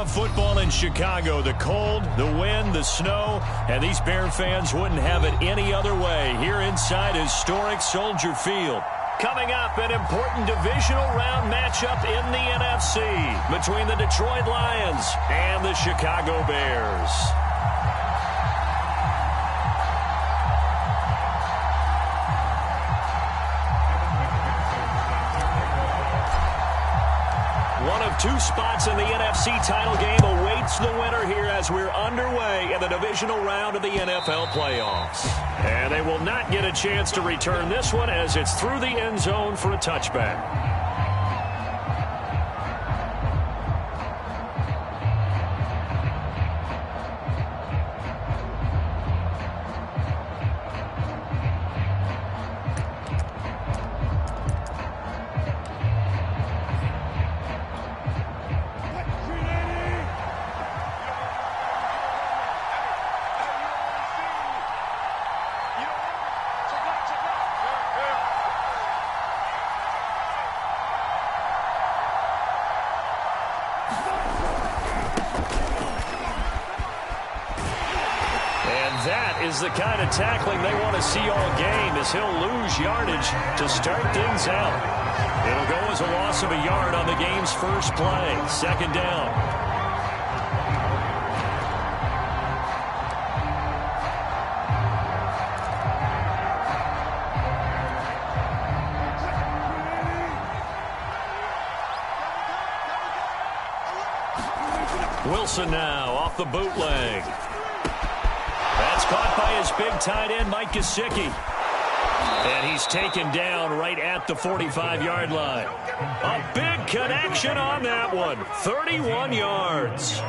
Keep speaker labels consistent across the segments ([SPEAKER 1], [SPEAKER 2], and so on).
[SPEAKER 1] kickoff football in Chicago. The cold, the wind, the snow, and these Bear fans wouldn't have it any other way here inside historic Soldier Field. Coming up, an important divisional round matchup in the NFC between the Detroit Lions and the Chicago Bears. One of two spots in the NFC title game awaits the winner here as we're underway in the divisional round of the NFL playoffs. And they will not get a chance to return this one as it's through the end zone for a touchback. That is the kind of tackling they want to see all game as he'll lose yardage to start things out. It'll go as a loss of a yard on the game's first play. Second down. Wilson now off the bootleg. That's caught by his big tight end, Mike Gesicki. And he's taken down right at the 45-yard line. A big connection on that one. 31 yards.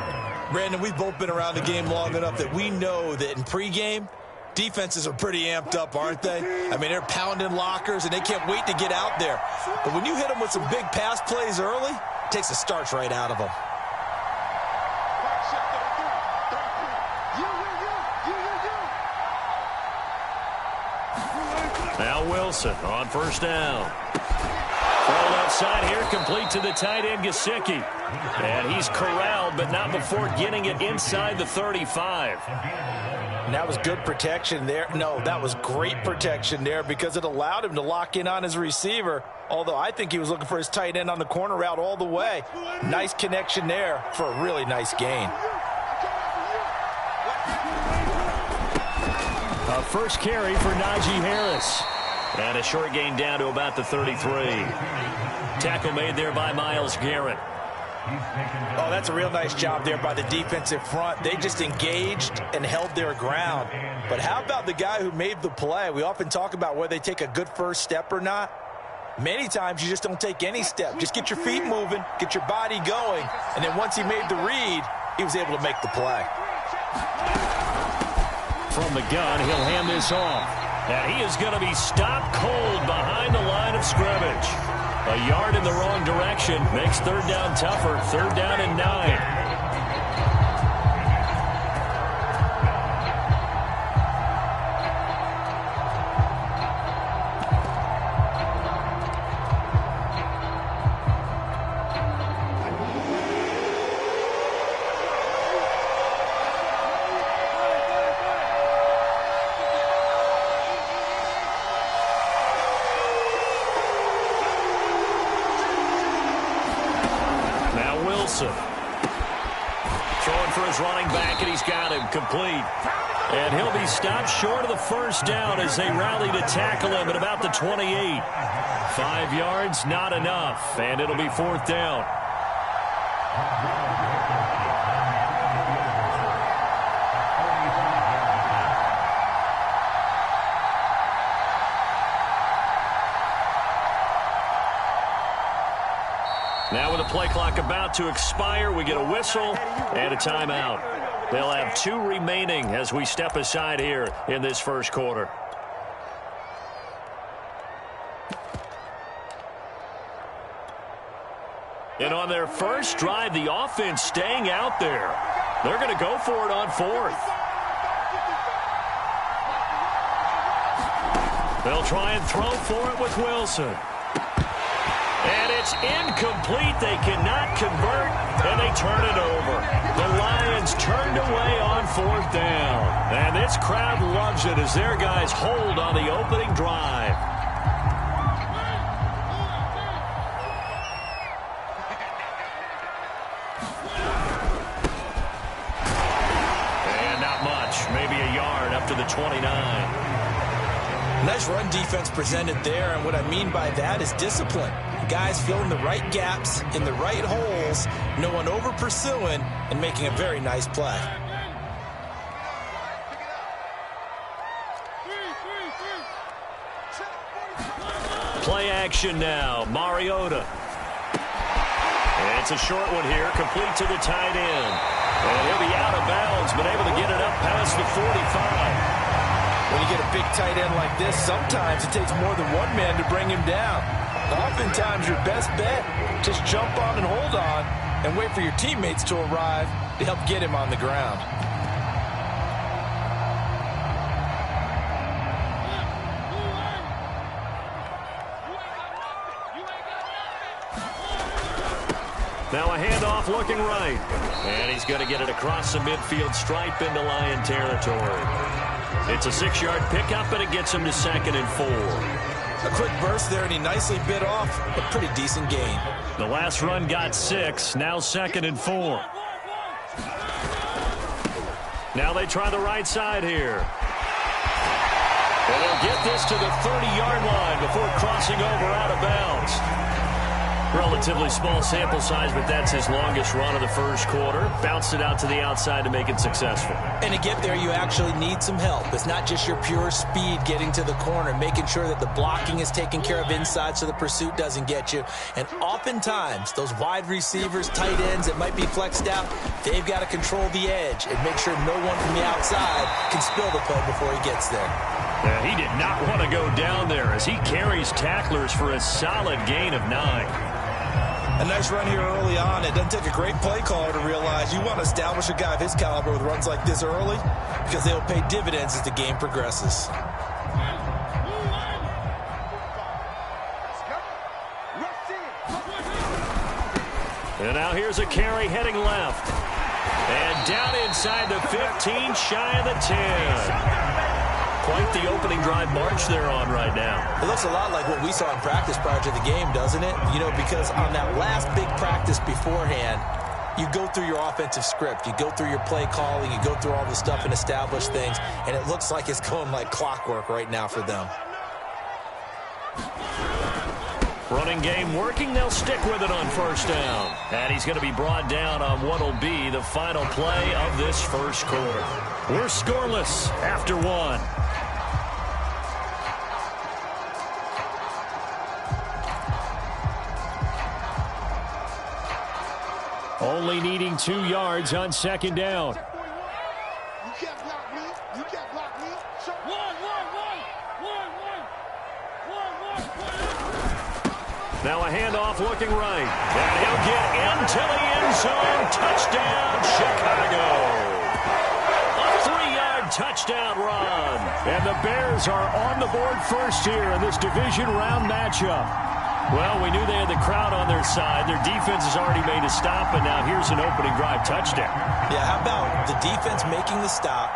[SPEAKER 2] Brandon, we've both been around the game long enough that we know that in pregame, defenses are pretty amped up, aren't they? I mean, they're pounding lockers, and they can't wait to get out there. But when you hit them with some big pass plays early, it takes the starch right out of them.
[SPEAKER 1] Now Wilson on first down. Throw left side here, complete to the tight end, Gesicki. And he's corralled, but not before getting it inside the 35.
[SPEAKER 2] And that was good protection there. No, that was great protection there because it allowed him to lock in on his receiver. Although I think he was looking for his tight end on the corner route all the way. Nice connection there for a really nice gain.
[SPEAKER 1] A first carry for Najee Harris. And a short gain down to about the 33. Tackle made there by Myles Garrett.
[SPEAKER 2] Oh, that's a real nice job there by the defensive front. They just engaged and held their ground. But how about the guy who made the play? We often talk about whether they take a good first step or not. Many times you just don't take any step. Just get your feet moving, get your body going, and then once he made the read, he was able to make the play.
[SPEAKER 1] From the gun, he'll hand this off. And he is going to be stopped cold behind the line of scrimmage. A yard in the wrong direction makes third down tougher. Third down and 9. Throwing for his running back, and he's got him complete. And he'll be stopped short of the first down as they rally to tackle him at about the 28. 5 yards, not enough, and it'll be fourth down. Now with the play clock about to expire, we get a whistle and a timeout. They'll have 2 remaining as we step aside here in this first quarter. And on their first drive, the offense staying out there. They're going to go for it on fourth. They'll try and throw for it with Wilson. And it's incomplete. They cannot convert, and they turn it over. down. And this crowd loves it as their guys hold on the opening drive. And not much, maybe a yard up to the 29.
[SPEAKER 2] Nice run defense presented there, and what I mean by that is discipline. Guys filling the right gaps in the right holes, no one over pursuing, and making a very nice play.
[SPEAKER 1] Play action now, Mariota. And it's a short one here, complete to the tight end. And he'll be out of bounds, but able to get it up past the 45.
[SPEAKER 2] When you get a big tight end like this, sometimes it takes more than one man to bring him down. Oftentimes, your best bet, just jump on and hold on and wait for your teammates to arrive to help get him on the ground.
[SPEAKER 1] Now a handoff looking right. And he's going to get it across the midfield stripe into Lion territory. It's a 6-yard pickup, and it gets him to 2nd and 4.
[SPEAKER 2] A quick burst there, and he nicely bit off a pretty decent gain.
[SPEAKER 1] The last run got 6, now 2nd and 4. Now they try the right side here. And they'll get this to the 30-yard line before crossing over out of bounds. Relatively small sample size, but that's his longest run of the first quarter. Bounced it out to the outside to make it successful.
[SPEAKER 2] And to get there, you actually need some help. It's not just your pure speed getting to the corner, making sure that the blocking is taken care of inside so the pursuit doesn't get you. And oftentimes, those wide receivers, tight ends that might be flexed out, they've got to control the edge and make sure no one from the outside can spill the play before he gets there.
[SPEAKER 1] Yeah, he did not want to go down there as he carries tacklers for a solid gain of 9.
[SPEAKER 2] A nice run here early on. It doesn't take a great play caller to realize you want to establish a guy of his caliber with runs like this early because they'll pay dividends as the game progresses.
[SPEAKER 1] And now here's a carry heading left. And down inside the 15, shy of the 10. Quite the opening drive march they're on right now.
[SPEAKER 2] It looks a lot like what we saw in practice prior to the game, doesn't it? You know, because on that last big practice beforehand, you go through your offensive script. You go through your play calling. You go through all the stuff and establish things. And it looks like it's going like clockwork right now for them.
[SPEAKER 1] Running game working. They'll stick with it on first down. And he's going to be brought down on what will be the final play of this first quarter. We're scoreless after 1. Only needing 2 yards on 2nd down.
[SPEAKER 3] You can't block me. You can't block me.
[SPEAKER 1] Now a handoff looking right. And he'll get into the end zone. Touchdown, Chicago. A 3-yard touchdown run. And the Bears are on the board first here in this division round matchup. Well, we knew they had the crowd on their side. Their defense has already made a stop, and now here's an opening drive touchdown.
[SPEAKER 2] Yeah, how about the defense making the stop,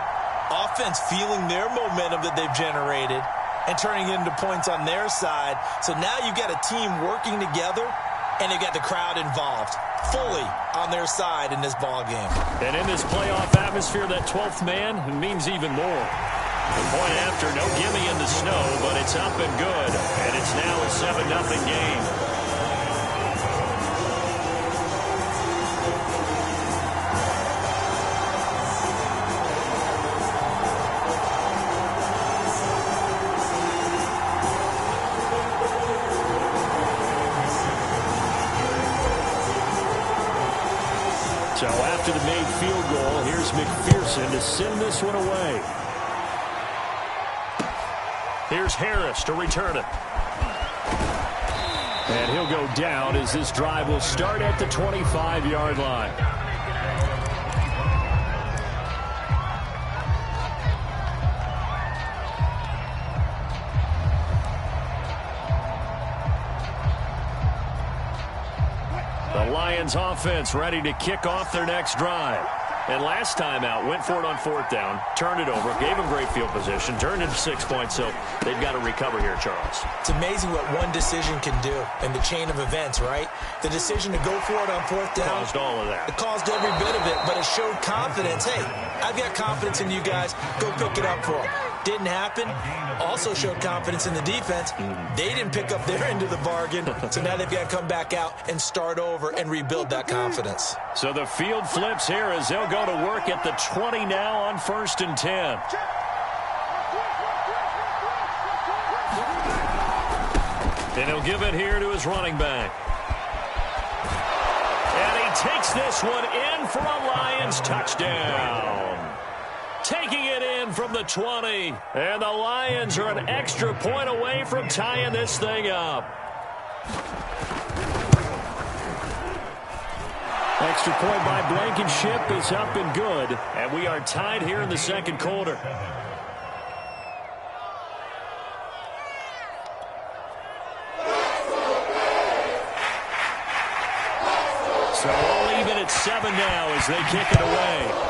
[SPEAKER 2] offense feeling their momentum that they've generated, and turning it into points on their side. So now you've got a team working together, and they've got the crowd involved fully on their side in this ball game.
[SPEAKER 1] And in this playoff atmosphere, that 12th man means even more. The point after, no gimme in the snow, but it's up and good. And it's now a 7-0 game. So after the made field goal, here's McPherson to send this one away. Here's Harris to return it. And he'll go down as this drive will start at the 25-yard line. The Lions offense ready to kick off their next drive. And last time out, went for it on 4th down, turned it over, gave them great field position, turned into 6 points, so they've got to recover here, Charles.
[SPEAKER 2] It's amazing what one decision can do in the chain of events, right? The decision to go for it on 4th down.
[SPEAKER 1] Caused all of that.
[SPEAKER 2] It caused every bit of it, but it showed confidence. Hey, I've got confidence in you guys. Go pick it up for them. Didn't happen. Also showed confidence in the defense. They didn't pick up their end of the bargain, so now they've got to come back out and start over and rebuild that confidence.
[SPEAKER 1] So the field flips here as they'll go to work at the 20 now on 1st and 10. And he'll give it here to his running back. And he takes this one in for a Lions touchdown. Taking it in from the 20. And the Lions are an extra point away from tying this thing up. Extra point by Blankenship is up and good. And we are tied here in the second quarter. So all even at 7 now as they kick it away.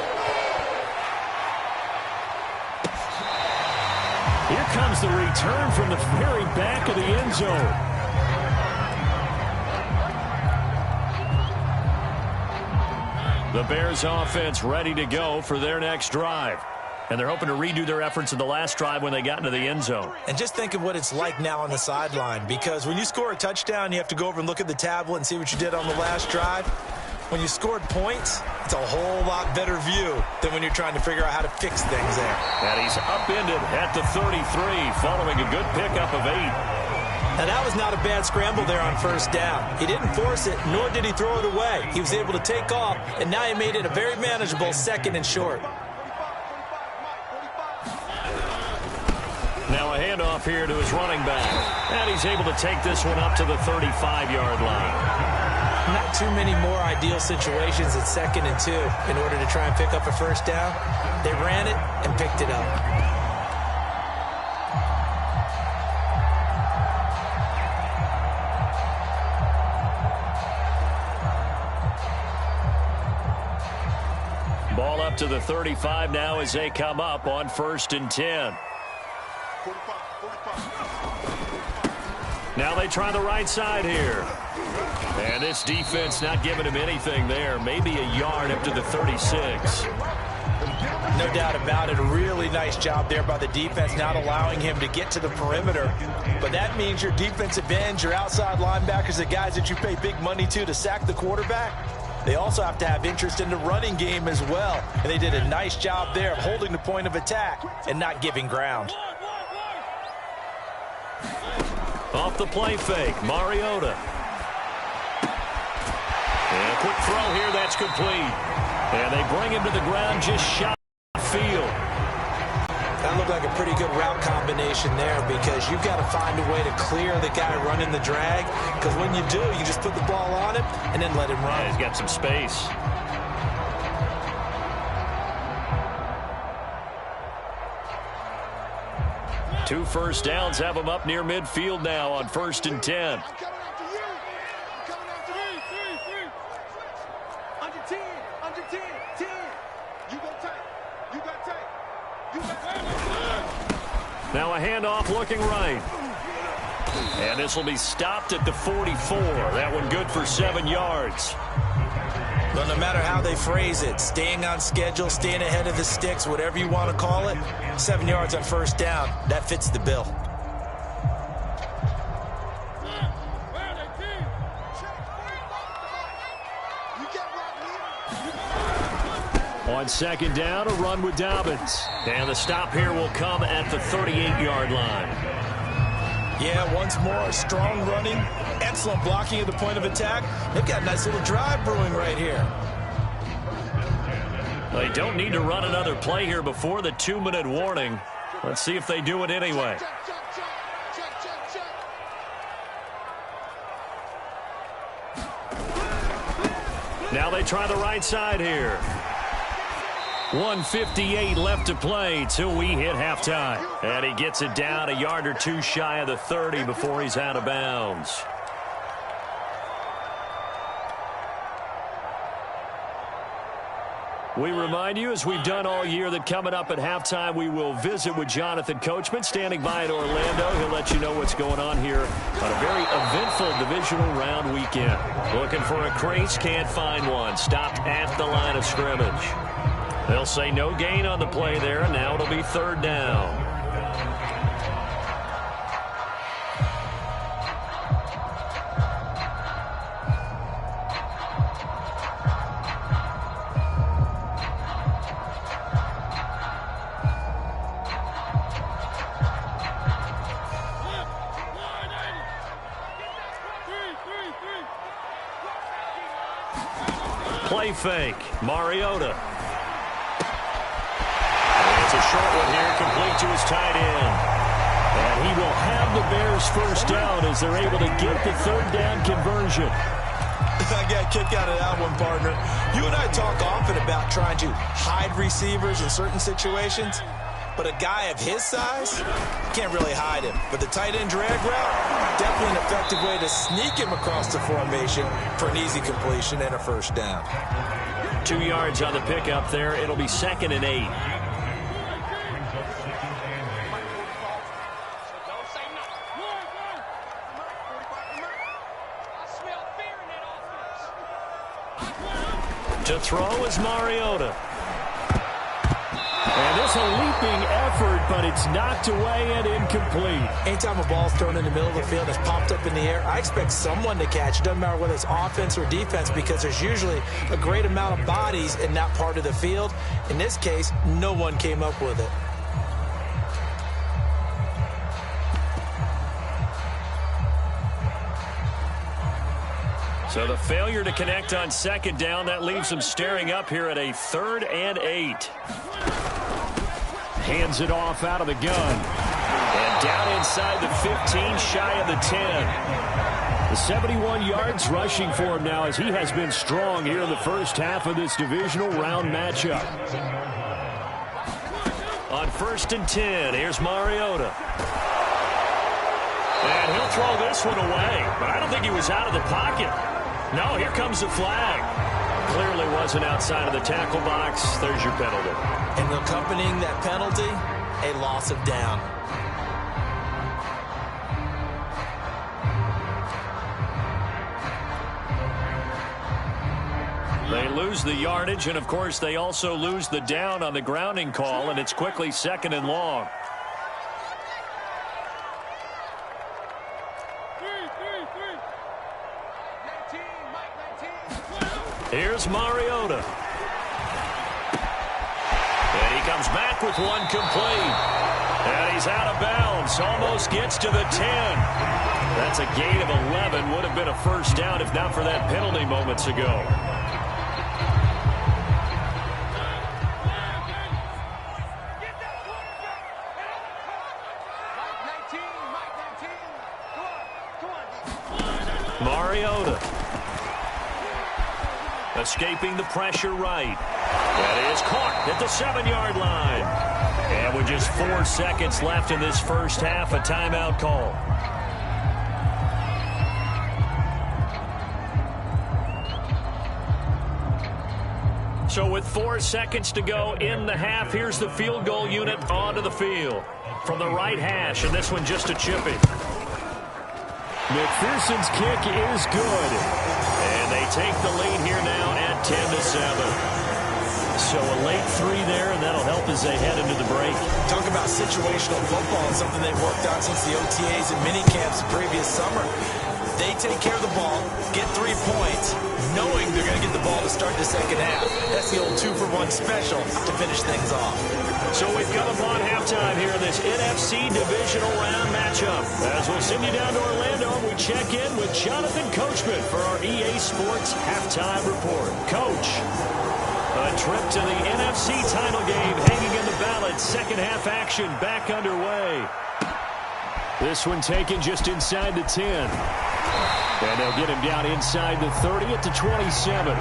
[SPEAKER 1] Here comes the return from the very back of the end zone. The Bears offense ready to go for their next drive. And they're hoping to redo their efforts in the last drive when they got into the end zone.
[SPEAKER 2] And just think of what it's like now on the sideline, because when you score a touchdown, you have to go over and look at the tablet and see what you did on the last drive. When you scored points, it's a whole lot better view than when you're trying to figure out how to fix things there.
[SPEAKER 1] And he's upended at the 33 following a good pickup of 8.
[SPEAKER 2] Now, that was not a bad scramble there on 1st down. He didn't force it, nor did he throw it away. He was able to take off, and now he made it a very manageable 2nd and short.
[SPEAKER 1] Now a handoff here to his running back. And he's able to take this one up to the 35-yard line.
[SPEAKER 2] Not too many more ideal situations at 2nd and 2 in order to try and pick up a 1st down. They ran it and picked it up.
[SPEAKER 1] Ball up to the 35 now as they come up on 1st and 10. Now they try the right side here. And this defense not giving him anything there. Maybe a yard up to the 36.
[SPEAKER 2] No doubt about it. A really nice job there by the defense, not allowing him to get to the perimeter. But that means your defensive ends, your outside linebackers, the guys that you pay big money to sack the quarterback, they also have to have interest in the running game as well. And they did a nice job there of holding the point of attack and not giving ground.
[SPEAKER 1] Off the play fake, Mariota. And a quick throw here, that's complete. And they bring him to the ground just shy of the field.
[SPEAKER 2] That looked like a pretty good route combination there, because you've got to find a way to clear the guy running the drag, because when you do, you just put the ball on him and then let him run.
[SPEAKER 1] Yeah, he's got some space. Two first downs have him up near midfield now on 1st and 10. Now a handoff looking right. And this will be stopped at the 44. That one good for 7 yards.
[SPEAKER 2] Well, no matter how they phrase it, staying on schedule, staying ahead of the sticks, whatever you want to call it, 7 yards on 1st down, that fits the bill.
[SPEAKER 1] On 2nd down, a run with Dobbins. And the stop here will come at the 38-yard line.
[SPEAKER 2] Yeah, once more, strong running, excellent blocking at the point of attack. They've got a nice little drive brewing right here.
[SPEAKER 1] They don't need to run another play here before the 2-minute warning. Let's see if they do it anyway. Now they try the right side here. 1:58 left to play till we hit halftime. And he gets it down a yard or two shy of the 30 before he's out of bounds. We remind you, as we've done all year, that coming up at halftime, we will visit with Jonathan Coachman, standing by in Orlando. He'll let you know what's going on here on a very eventful divisional round weekend. Looking for a crease, can't find one. Stopped at the line of scrimmage. They'll say no gain on the play there, and now it'll be third down. Play fake. Mariota. And it's a short one here, complete to his tight end. And he will have the Bears first down as they're able to get the third down conversion.
[SPEAKER 2] I got a kick out of that one, partner. You and I talk often about trying to hide receivers in certain situations. But a guy of his size, can't really hide him. But the tight end drag route, definitely an effective way to sneak him across the formation for an easy completion and a first down.
[SPEAKER 1] 2 yards on the pickup there. It'll be 2nd and 8. To throw is Mariota. And this a leaping effort, but it's knocked away and incomplete.
[SPEAKER 2] Anytime a ball's thrown in the middle of the field and it's popped up in the air, I expect someone to catch. It doesn't matter whether it's offense or defense, because there's usually a great amount of bodies in that part of the field. In this case, no one came up with it.
[SPEAKER 1] So the failure to connect on 2nd down, that leaves them staring up here at a 3rd and 8. Hands it off out of the gun. And down inside the 15, shy of the 10. The 71 yards rushing for him now, as he has been strong here in the first half of this divisional round matchup. On 1st and 10, here's Mariota. And he'll throw this one away, but I don't think he was out of the pocket. No, here comes the flag. Clearly wasn't outside of the tackle box. There's your penalty.
[SPEAKER 2] And accompanying that penalty, a loss of down.
[SPEAKER 1] They lose the yardage, and of course they also lose the down on the grounding call, and it's quickly 2nd and long. Here's Mariota. And he comes back with one complete. And he's out of bounds. Almost gets to the 10. That's a gain of 11. Would have been a first down if not for that penalty moments ago. Mariota. Escaping the pressure right. That is caught at the 7-yard line. And with just 4 seconds left in this first half, a timeout call. So with 4 seconds to go in the half, here's the field goal unit onto the field. From the right hash, and this one just a chippy. McPherson's kick is good. And they take the lead here now at 10-7. So a late 3 there, and that'll help as they head into the break.
[SPEAKER 2] Talk about situational football, and something they've worked on since the OTAs and minicamps the previous summer. They take care of the ball, get 3 points, knowing they're going to get the ball to start the second half. That's the old 2-for-1 special to finish things off.
[SPEAKER 1] So we've come upon halftime here in this NFC divisional round matchup. As we'll send you down to Orlando, and we check in with Jonathan Coachman for our EA Sports halftime report. Coach, a trip to the NFC title game hanging in the balance. Second half action back underway. This one taken just inside the 10. And they'll get him down inside the 30 at the 27.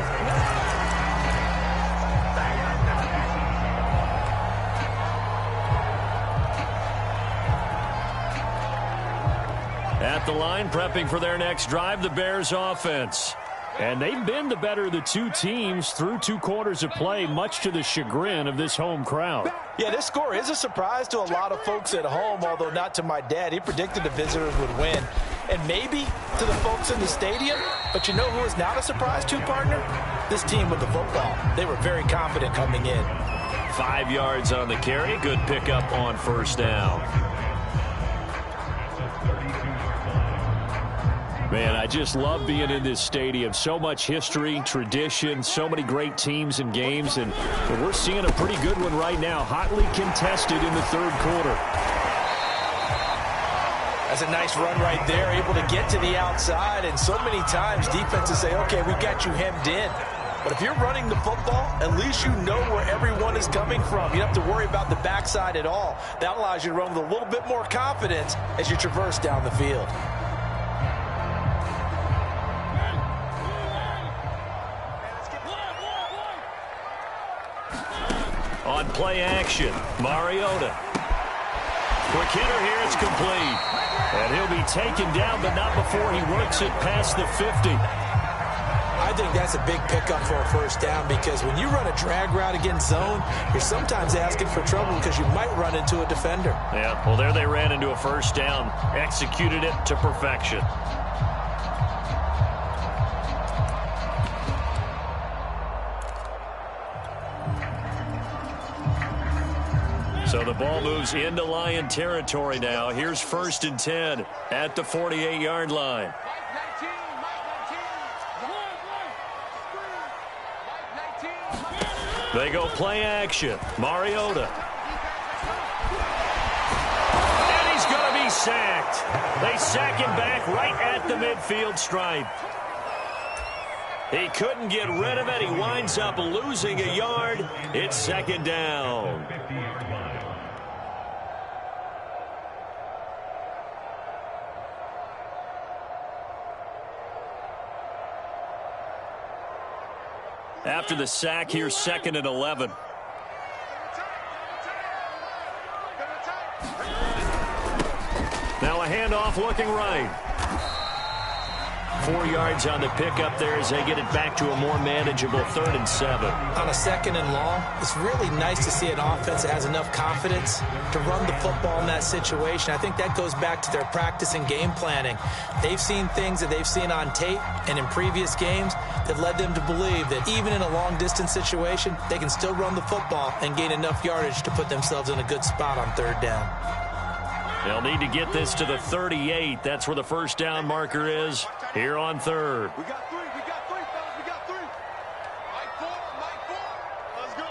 [SPEAKER 1] At the line, prepping for their next drive, the Bears offense. And they've been the better of the two teams through 2 quarters of play, much to the chagrin of this home crowd.
[SPEAKER 2] Yeah, this score is a surprise to a lot of folks at home, although not to my dad. He predicted the visitors would win. And maybe to the folks in the stadium, but you know who is not a surprise to, partner? This team with the football. They were very confident coming in.
[SPEAKER 1] 5 yards on the carry. Good pickup on first down. Man, I just love being in this stadium. So much history, tradition, so many great teams and games, and we're seeing a pretty good one right now, hotly contested in the 3rd quarter.
[SPEAKER 2] That's a nice run right there, able to get to the outside, and so many times defenses say, okay, we got you hemmed in. But if you're running the football, at least you know where everyone is coming from. You don't have to worry about the backside at all. That allows you to run with a little bit more confidence as you traverse down the field.
[SPEAKER 1] On play action, Mariota. Quick hitter here, it's complete. And he'll be taken down, but not before he works it past the 50.
[SPEAKER 2] I think that's a big pickup for a first down, because when you run a drag route against zone, you're sometimes asking for trouble because you might run into a defender.
[SPEAKER 1] Yeah, well, there they ran into a first down, executed it to perfection. So the ball moves into Lion territory now. Here's 1st and 10 at the 48-yard line. They go play action. Mariota. And he's going to be sacked. They sack him back right at the midfield stripe. He couldn't get rid of it. He winds up losing a yard. It's 2nd down. After the sack, here's 2nd and 11. Now a handoff looking right. 4 yards on the pickup there as they get it back to a more manageable 3rd and 7.
[SPEAKER 2] On a 2nd and long, it's really nice to see an offense that has enough confidence to run the football in that situation. I think that goes back to their practice and game planning. They've seen things that they've seen on tape and in previous games that led them to believe that even in a long-distance situation, they can still run the football and gain enough yardage to put themselves in a good spot on 3rd down.
[SPEAKER 1] They'll need to get this to the 38. That's where the first down marker is here on 3rd.
[SPEAKER 3] We got 3, fellas, we got 3. Mike 4, let's go.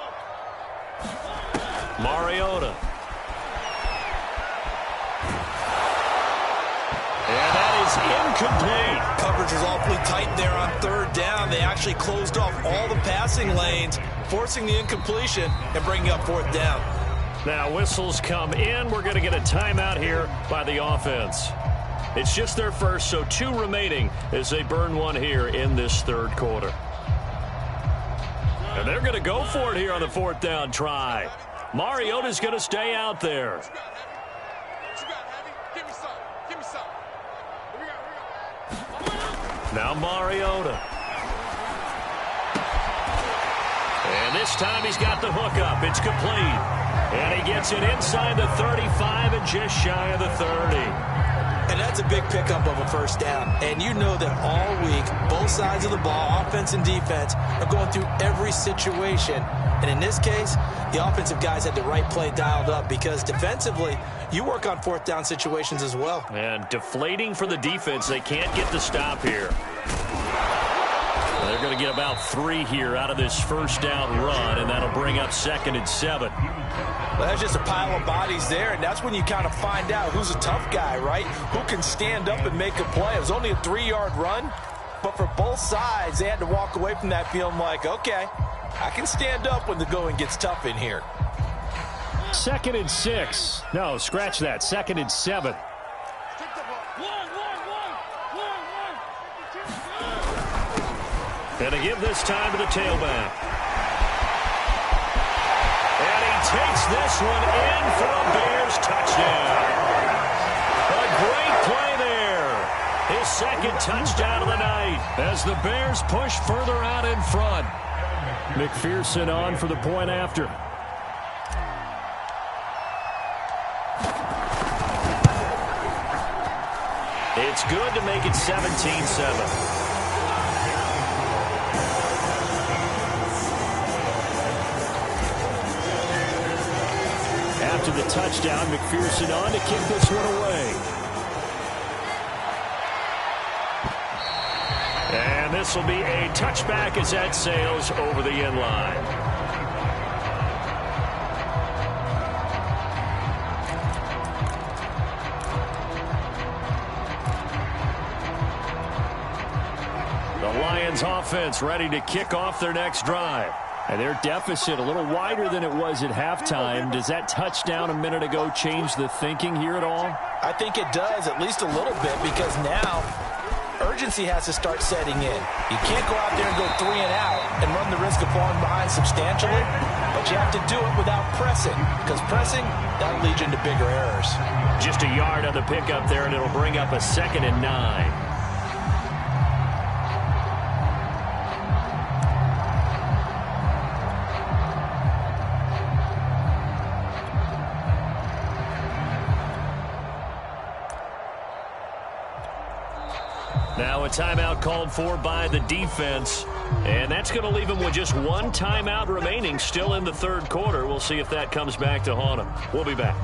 [SPEAKER 1] Mariota. And that is incomplete.
[SPEAKER 2] Coverage was awfully tight there on 3rd down. They actually closed off all the passing lanes, forcing the incompletion and bringing up 4th down.
[SPEAKER 1] Now whistles come in. We're going to get a timeout here by the offense. It's just their first, so 2 remaining as they burn one here in this 3rd quarter. And they're going to go for it here on the 4th down try. Mariota's going to stay out there. Now Mariota. And this time he's got the hook up. It's complete. And he gets it inside the 35 and just shy of the 30.
[SPEAKER 2] And that's a big pickup of a first down. And you know that all week, both sides of the ball, offense and defense, are going through every situation. And in this case, the offensive guys had the right play dialed up, because defensively, you work on 4th down situations as well.
[SPEAKER 1] And deflating for the defense. They can't get the stop here. They're going to get about 3 here out of this first down run, and that'll bring up 2nd and 7.
[SPEAKER 2] Well, that's just a pile of bodies there, and that's when you kind of find out who's a tough guy, right? Who can stand up and make a play. It was only a 3-yard run, but for both sides, they had to walk away from that feeling like, okay, I can stand up when the going gets tough in here.
[SPEAKER 1] 2nd and 6. No, scratch that. 2nd and 7. And to give this time to the tailback. And he takes this one in for a Bears touchdown. A great play there. His second touchdown of the night as the Bears push further out in front. McPherson on for the point after. It's good to make it 17-7. After the touchdown, McPherson on to kick this one away. And this will be a touchback as that sails over the end line. The Lions offense ready to kick off their next drive. And their deficit a little wider than it was at halftime. Does that touchdown a minute ago change the thinking here at all?
[SPEAKER 2] I think it does, at least a little bit, because now urgency has to start setting in. You can't go out there and go 3 and out and run the risk of falling behind substantially, but you have to do it without pressing, because pressing, that'll lead you into bigger errors.
[SPEAKER 1] Just a yard on the pickup there, and it'll bring up a 2nd and 9. Now a timeout called for by the defense, and that's going to leave them with just one timeout remaining still in the third quarter. We'll see if that comes back to haunt them. We'll be back.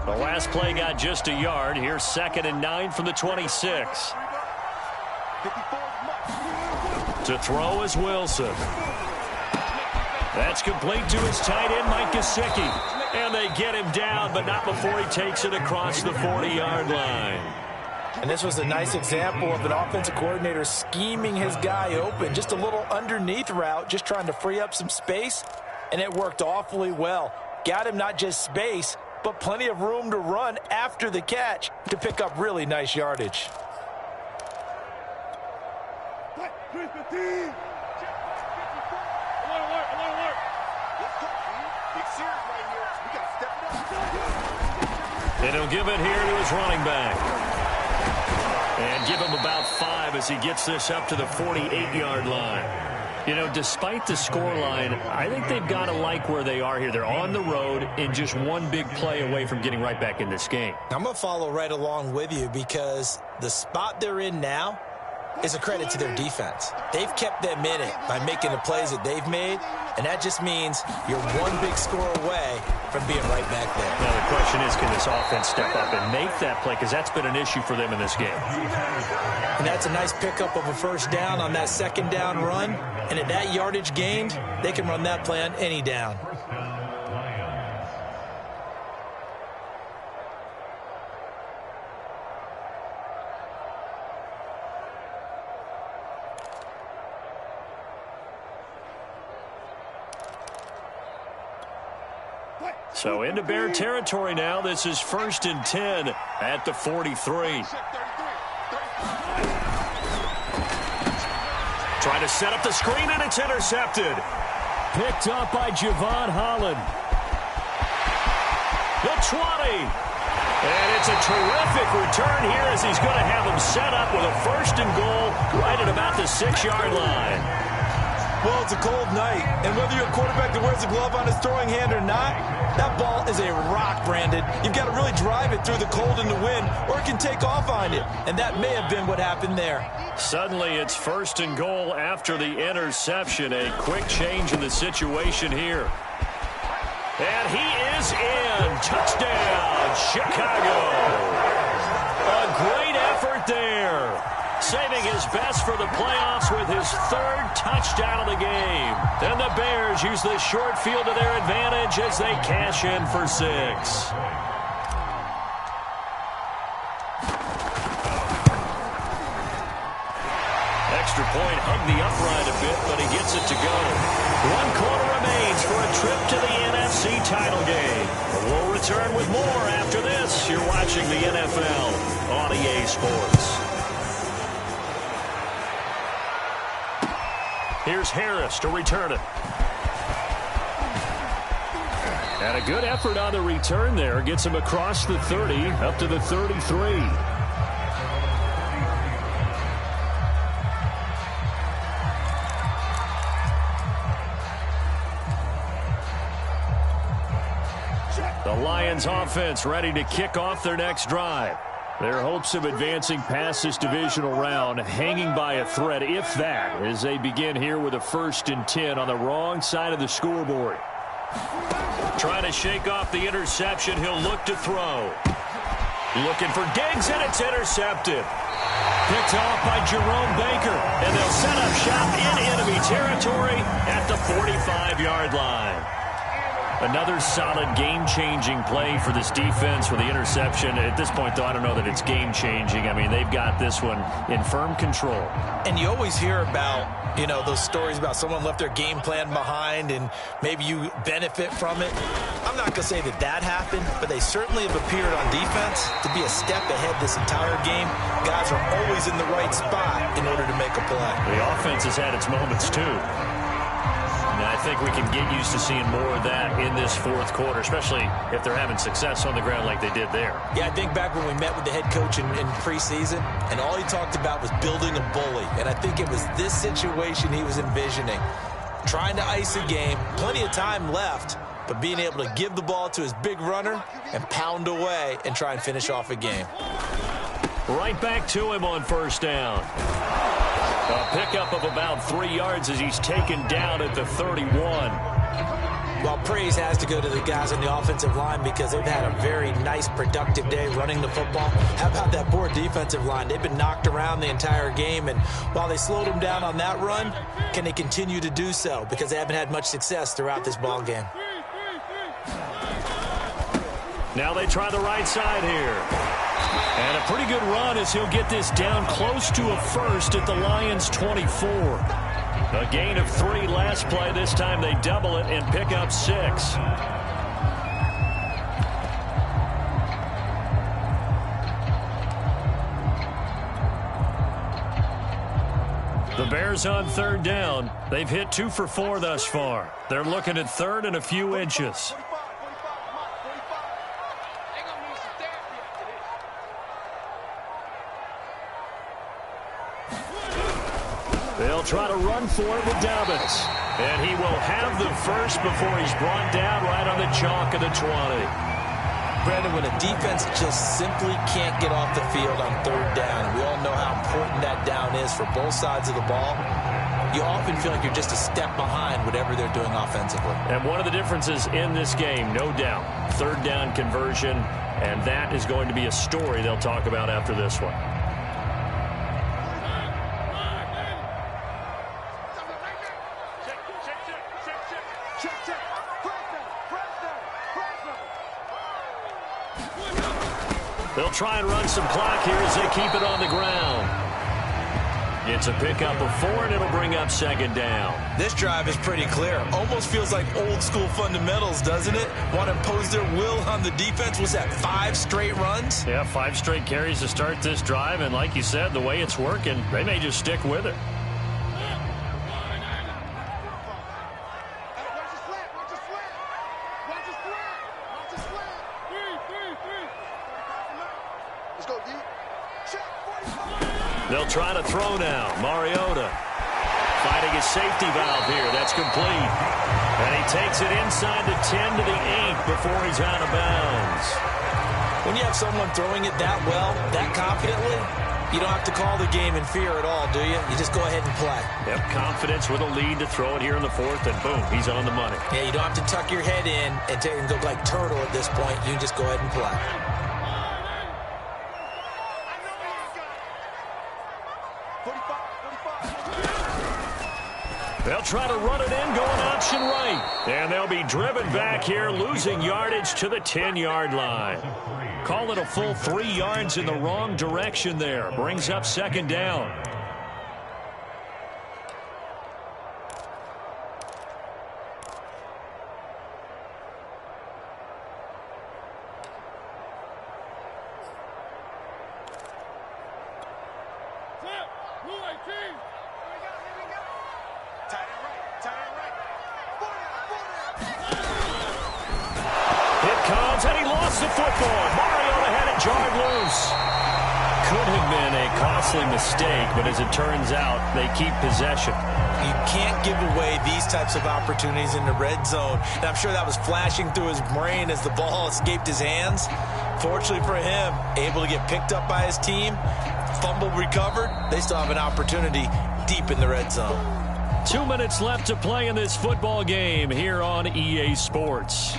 [SPEAKER 1] The last play got just a yard. Here's 2nd and 9 from the 26. To throw is Wilson. That's complete to his tight end, Mike Gesicki. And they get him down, but not before he takes it across the 40-yard line.
[SPEAKER 2] And this was a nice example of an offensive coordinator scheming his guy open. Just a little underneath route, just trying to free up some space. And it worked awfully well. Got him not just space, but plenty of room to run after the catch to pick up really nice yardage.
[SPEAKER 1] And he'll give it here to his running back. And give him about 5 as he gets this up to the 48-yard line. You know, despite the scoreline, I think they've got to like where they are here. They're on the road and just one big play away from getting right back in this game.
[SPEAKER 2] I'm going to follow right along with you because the spot they're in now is a credit to their defense. They've kept them in it by making the plays that they've made, and that just means you're one big score away from being right back there.
[SPEAKER 1] Now the question is, can this offense step up and make that play? Because that's been an issue for them in this game.
[SPEAKER 2] And that's a nice pickup of a first down on that 2nd down run. And at that yardage gained, they can run that play on any down.
[SPEAKER 1] So into Bear territory now. This is 1st and 10 at the 43. Trying to set up the screen, and it's intercepted. Picked up by Javon Holland. The 20. And it's a terrific return here as he's going to have him set up with a 1st and goal right at about the 6-yard line.
[SPEAKER 2] Well, it's a cold night, and whether you're a quarterback that wears a glove on his throwing hand or not, that ball is a rock, Brandon. You've got to really drive it through the cold and the wind, or it can take off on you, and that may have been what happened there.
[SPEAKER 1] Suddenly, it's 1st and goal after the interception. A quick change in the situation here. And he is in. Touchdown, Chicago. A great effort there. Saving his best for the playoffs with his 3rd touchdown of the game. And the Bears use this short field to their advantage as they cash in for 6. Extra point hugged the upright a bit, but he gets it to go. 1 quarter remains for a trip to the NFC title game. We'll return with more after this. You're watching the NFL on EA Sports. Here's Harris to return it. And a good effort on the return there. Gets him across the 30, up to the 33. The Lions offense ready to kick off their next drive. Their hopes of advancing past this divisional round hanging by a thread, if that, as they begin here with a 1st and 10 on the wrong side of the scoreboard. Trying to shake off the interception. He'll look to throw. Looking for Diggs, and it's intercepted. Picked off by Jerome Baker, and they'll set up shop in enemy territory at the 45-yard line. Another solid game-changing play for this defense with the interception. At this point, though, I don't know that it's game-changing. I mean, they've got this one in firm control. And you always hear about, you know, those stories about someone left their game plan behind and maybe you benefit from it. I'm not going to say that that happened, but they certainly have appeared on defense to be a step ahead this entire game. Guys are always in the right spot in order to make a play. The offense has had its moments, too. And I think we can get used to seeing more of that in this 4th quarter, especially if they're having success on the ground like they did there. Yeah, I think back when we met with the head coach in preseason, and all he talked about was building a bully. And I think it was this situation he was envisioning. Trying to ice a game, plenty of time left, but being able to give the ball to his big runner and pound away and try and finish off a game. Right back to him on 1st down. A pickup of about 3 yards as he's taken down at the 31. Well, praise has to go to the guys on the offensive line because they've had a very nice, productive day running the football. How about that poor defensive line? They've been knocked around the entire game, and while they slowed them down on that run, can they continue to do so? Because they haven't had much success throughout this ball game. Now they try the right side here. And a pretty good run as he'll get this down close to a 1st at the Lions' 24. A gain of 3 last play. This time they double it and pick up 6. The Bears on 3rd down. They've hit 2 for 4 thus far. They're looking at 3rd and a few inches. They'll try to run for it with Dobbins. And he will have the 1st before he's brought down right on the chalk of the 20. Brandon, when a defense just simply can't get off the field on 3rd down, we all know how important that down is for both sides of the ball, you often feel like you're just a step behind whatever they're doing offensively. And one of the differences in this game, no doubt, 3rd down conversion, and that is going to be a story they'll talk about after this one. They'll try and run some clock here as they keep it on the ground. It's a pickup of 4, and it'll bring up 2nd down. This drive is pretty clear. Almost feels like old-school fundamentals, doesn't it? Want to impose their will on the defense. Was that 5 straight runs? Yeah, 5 straight carries to start this drive, and like you said, the way it's working, they may just stick with it. They'll try to throw now. Mariota finding his safety valve here. That's complete. And he takes it inside the 10 to the 8 before he's out of bounds. When you have someone throwing it that well, that confidently, you don't have to call the game in fear at all, do you? You just go ahead and play. Yep, confidence with a lead to throw it here in the 4th, and boom, he's on the money. Yeah, you don't have to tuck your head in and go like turtle at this point. You can just go ahead and play. They'll try to run it in, going option right. And they'll be driven back here, losing yardage to the 10-yard line. Call it a full 3 yards in the wrong direction there. Brings up 2nd down. has the football. Mariota had it jarred loose. Could have been a costly mistake, but as it turns out, they keep possession.
[SPEAKER 2] You can't give away these types of opportunities in the red zone. And I'm sure that was flashing through his brain as the ball escaped his hands. Fortunately for him, able to get picked up by his team, fumble recovered. They still have an opportunity deep in the red zone.
[SPEAKER 1] 2 minutes left to play in this football game here on EA Sports.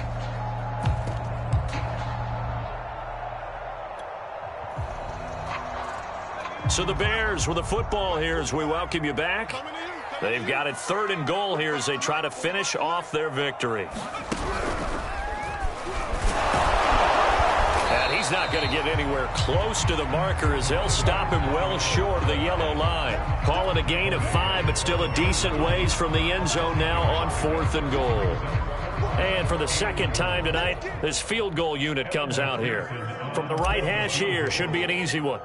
[SPEAKER 1] So the Bears with the football here as we welcome you back. They've got it 3rd and goal here as they try to finish off their victory. And he's not going to get anywhere close to the marker as they'll stop him well short of the yellow line. Call it a gain of 5, but still a decent ways from the end zone now on 4th and goal. And for the second time tonight, this field goal unit comes out here. From the right hash here, should be an easy one.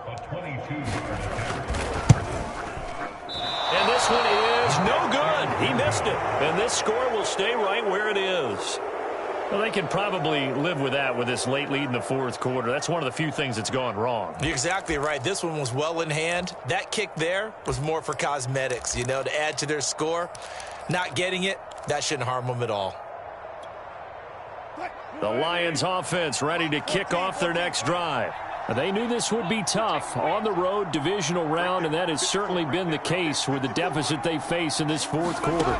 [SPEAKER 1] And this one is no good. He missed it. And this score will stay right where it is. Well, they can probably live with that with this late lead in the 4th quarter. That's one of the few things that's gone wrong.
[SPEAKER 2] You're exactly right. This one was well in hand. That kick there was more for cosmetics, you know, to add to their score. Not getting it, that shouldn't harm them at all.
[SPEAKER 1] The Lions offense ready to kick off their next drive. They knew this would be tough on the road divisional round, and that has certainly been the case with the deficit they face in this 4th quarter.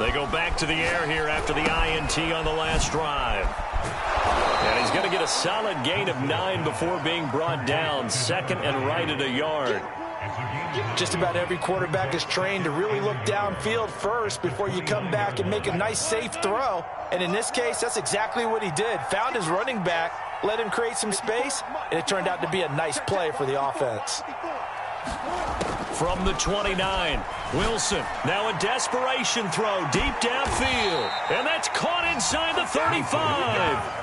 [SPEAKER 1] They go back to the air here after the INT on the last drive. And he's going to get a solid gain of 9 before being brought down. 2nd and right at a yard.
[SPEAKER 2] Just about every quarterback is trained to really look downfield first before you come back and make a nice, safe throw. And in this case, that's exactly what he did. Found his running back, let him create some space, and it turned out to be a nice play for the offense.
[SPEAKER 1] From the 29, Wilson, now a desperation throw deep downfield. And that's caught inside the 35.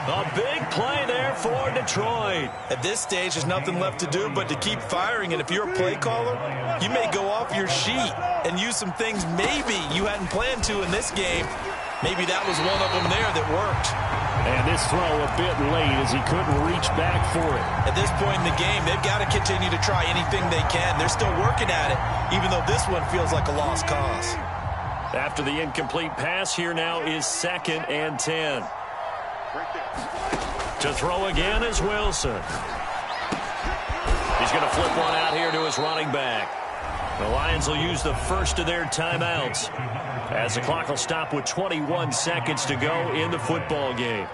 [SPEAKER 1] A big play there for Detroit.
[SPEAKER 2] At this stage, there's nothing left to do but to keep firing. And if you're a play caller, you may go off your sheet and use some things maybe you hadn't planned to in this game. Maybe that was one of them there that worked.
[SPEAKER 1] And this throw a bit late as he couldn't reach back for it.
[SPEAKER 2] At this point in the game, they've got to continue to try anything they can. They're still working at it, even though this one feels like a lost cause.
[SPEAKER 1] After the incomplete pass, here now is 2nd and 10. To throw again is Wilson. He's going to flip one out here to his running back. The Lions will use the first of their timeouts as the clock will stop with 21 seconds to go in the football game.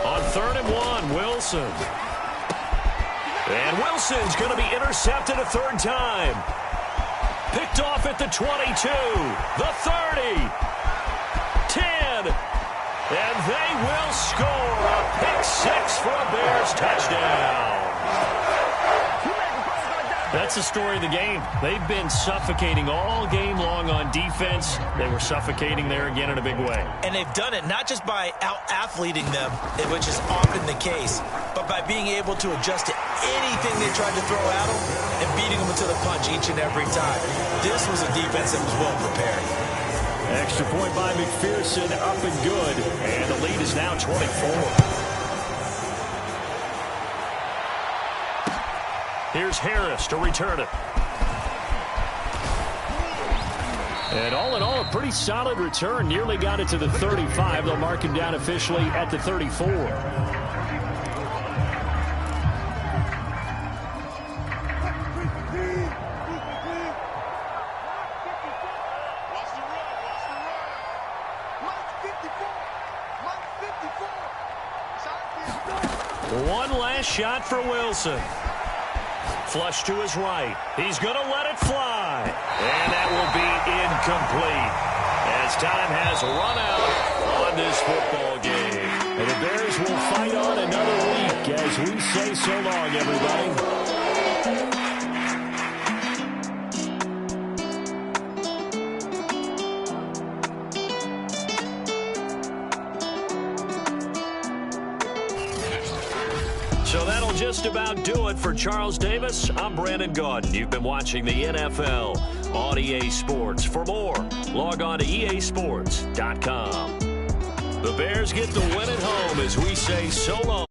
[SPEAKER 1] On 3rd and 1, Wilson. And Wilson's going to be intercepted a 3rd time. Picked off at the 22, the 30, 10, and they will score a pick 6 for a Bears touchdown. That's the story of the game. They've been suffocating all game long on defense. They were suffocating there again in a big way.
[SPEAKER 2] And they've done it not just by out-athleting them, which is often the case, but by being able to adjust to anything they tried to throw at them and beating them to the punch each and every time. This was a defense that was well prepared.
[SPEAKER 1] Extra point by McPherson, up and good. And the lead is now 24. Here's Harris to return it. And all in all, a pretty solid return. Nearly got it to the 35. They'll mark him down officially at the 34. One last shot for Wilson. Flush to his right. He's going to let it fly. And that will be incomplete as time has run out on this football game. And the Bears will fight on another week as we say so long, everybody. So that'll just about do it for Charles Davis. I'm Brandon Gaudin. You've been watching the NFL on EA Sports. For more, log on to easports.com. The Bears get the win at home as we say so long.